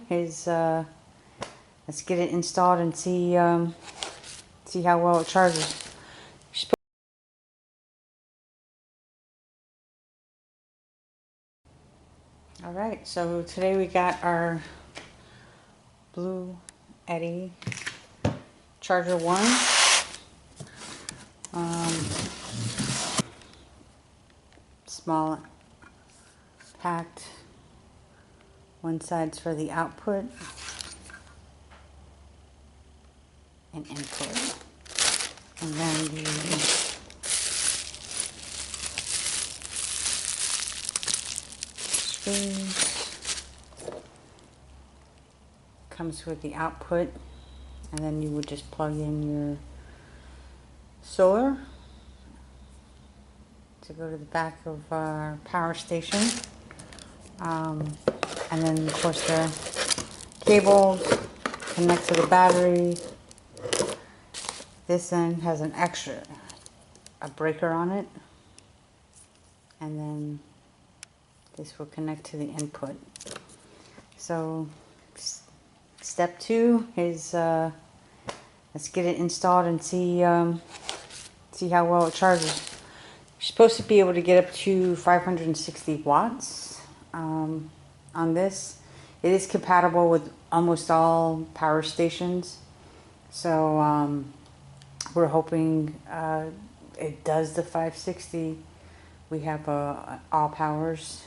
Is let's get it installed and see how well it charges. Alright, so today we got our BLUETTI Charger 1. Small, packed. One side's for the output and input. And then the screws comes with the output, and then you would just plug in your solar to go to the back of our power station. And then of course the cables connect to the battery. This end has a breaker on it, and then this will connect to the input. So step 2 is let's get it installed and see how well it charges. You're supposed to be able to get up to 560 watts on this. It is compatible with almost all power stations, so we're hoping it does the 560. We have all powers,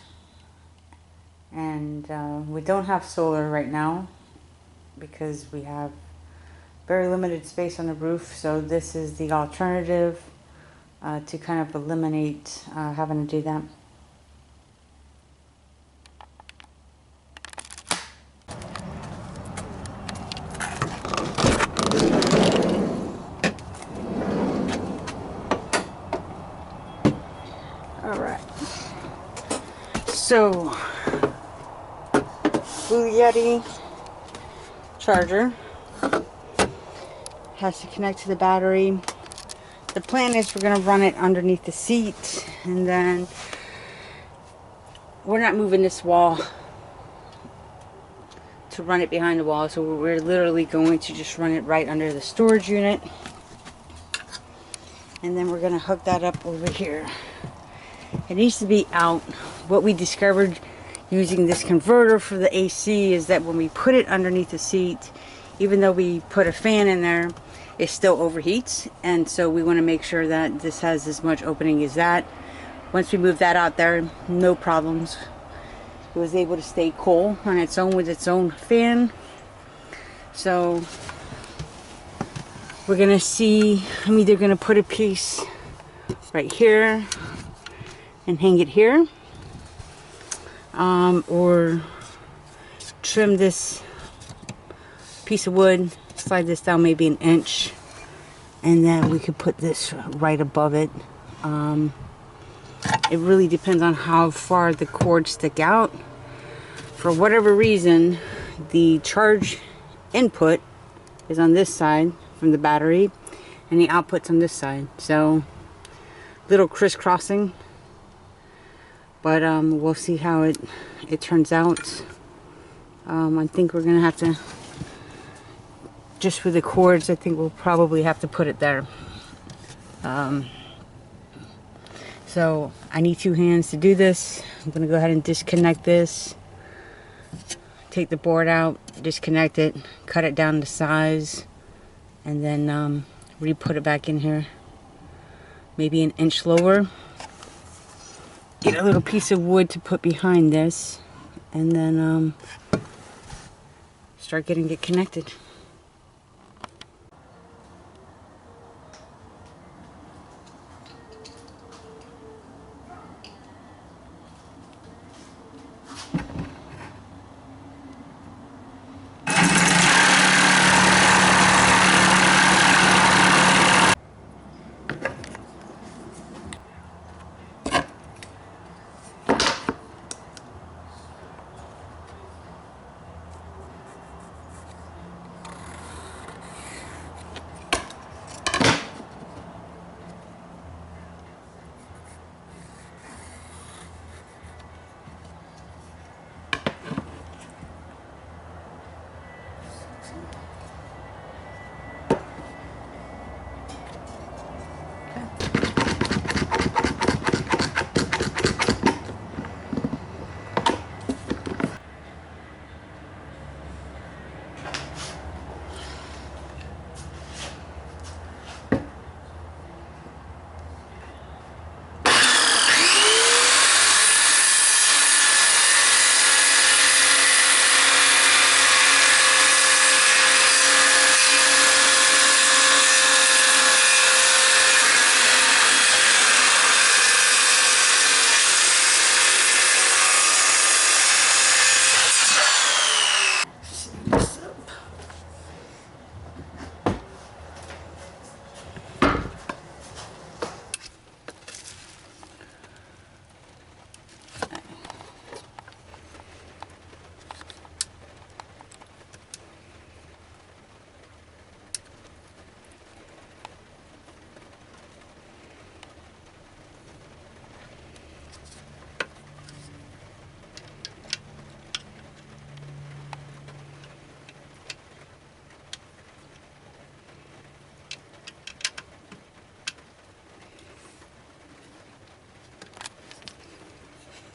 and we don't have solar right now because we have very limited space on the roof, so this is the alternative to kind of eliminate having to do that. Alright, so BLUETTI Charger has to connect to the battery. The plan is we're going to run it underneath the seat, and then we're not moving this wall to run it behind the wall, so we're literally going to just run it right under the storage unit, and then we're going to hook that up over here. It needs to be out. What we discovered using this converter for the AC is that when we put it underneath the seat, even though we put a fan in there, it still overheats, and so we want to make sure that this has as much opening as that. Once we move that out there, no problems. It was able to stay cool on its own with its own fan. So we're gonna see, I'm either gonna put a piece right here and hang it here, or trim this piece of wood, slide this down maybe an inch, and then we could put this right above it. It really depends on how far the cords stick out. For whatever reason, the charge input is on this side from the battery, and the output's on this side, so little crisscrossing, but we'll see how it turns out. I think we're gonna have to, just with the cords, I think we'll probably have to put it there. So I need 2 hands to do this. I'm gonna go ahead and disconnect this, take the board out, disconnect it, cut it down to size, and then re-put it back in here, maybe an inch lower. Get a little piece of wood to put behind this, and then start getting it connected.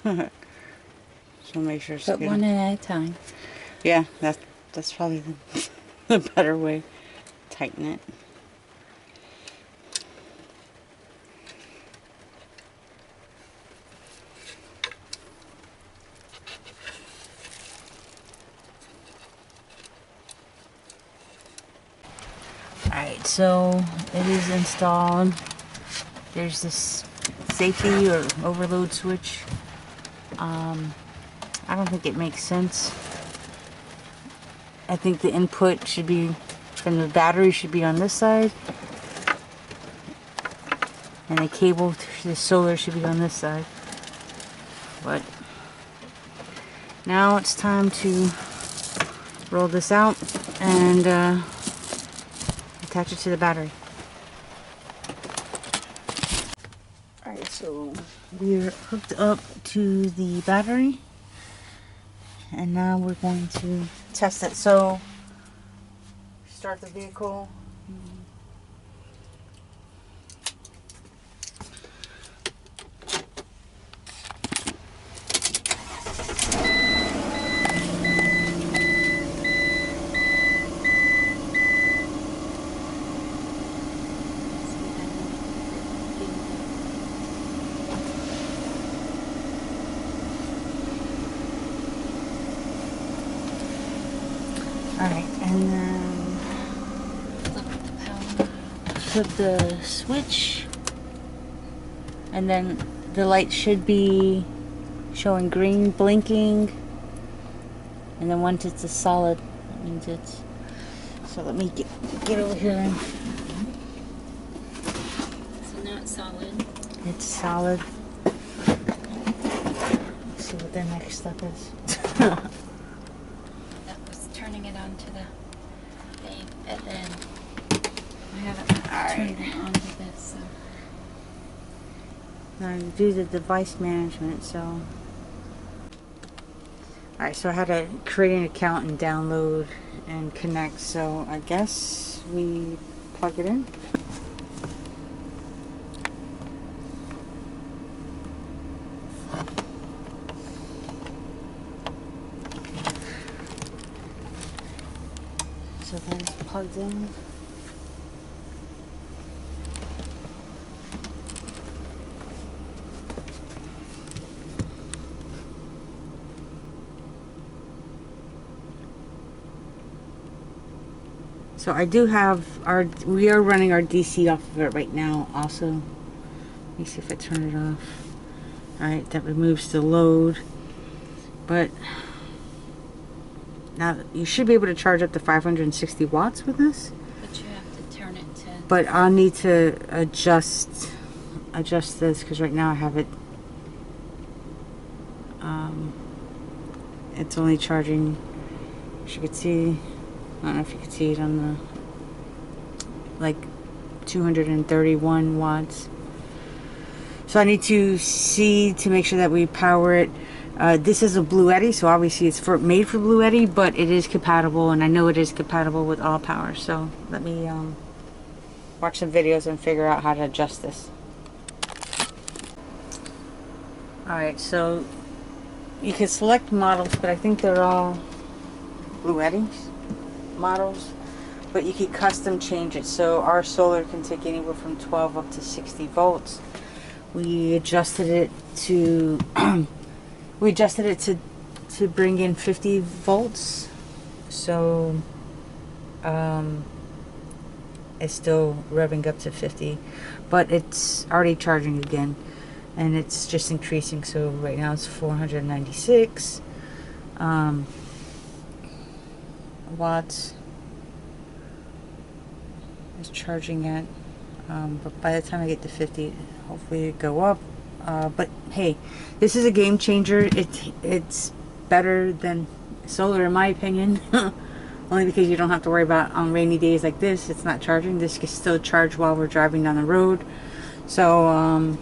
So make sure it's But good. one at a time. Yeah, that's probably the better way. Tighten it. Alright, so it is installed. There's this safety or overload switch. I don't think it makes sense. I think the input should be from the battery should be on this side, and the cable to the solar should be on this side. But now it's time to roll this out and attach it to the battery. Alright, so we're hooked up to the battery, and now we're going to test it. So start the vehicle. Alright, and then flip the switch, and then the light should be showing green blinking, and then once it's a solid, that means it's, so let me get over here and, So now it's solid. it's solid. Let's see what the next step is. That was turning it onto the thing, and then I haven't turned it onto this. So Now do the device management, so. Alright, so I had to create an account and download and connect, so I guess we plug it in. So that is plugged in. So I do have we are running our DC off of it right now also. Let me see if I turn it off. Alright, that removes the load. But now you should be able to charge up to 560 watts with this. but you have to turn it to. But I'll need to adjust this because right now I have it. It's only charging. As you can see, I don't know if you can see it on the like 231 watts. So I need to see to make sure that we power it This is a BLUETTI, so obviously it's made for BLUETTI, but it is compatible, and I know it is compatible with all power. So let me watch some videos and figure out how to adjust this. Alright, so you can select models, but I think they're all BLUETTI models, but you can custom change it. So our solar can take anywhere from 12 up to 60 volts. We adjusted it to to bring in 50 volts, so it's still revving up to 50, but it's already charging again, and it's just increasing. So right now it's 496 watts it's charging at, but by the time I get to 50, hopefully it go up. But hey, this is a game changer. It's better than solar in my opinion. Only because you don't have to worry about on rainy days like this, it's not charging. This can still charge while we're driving down the road. So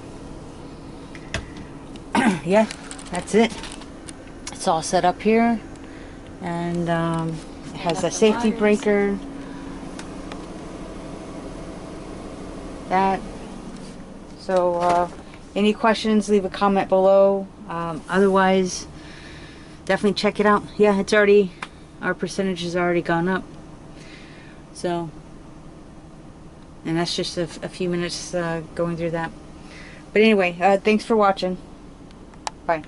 yeah, that's it. It's all set up here, and it has a safety breaker. So any questions, leave a comment below. Otherwise, definitely check it out. Yeah, it's already, our percentage has already gone up. So, and that's just a few minutes going through that. But anyway, thanks for watching. Bye.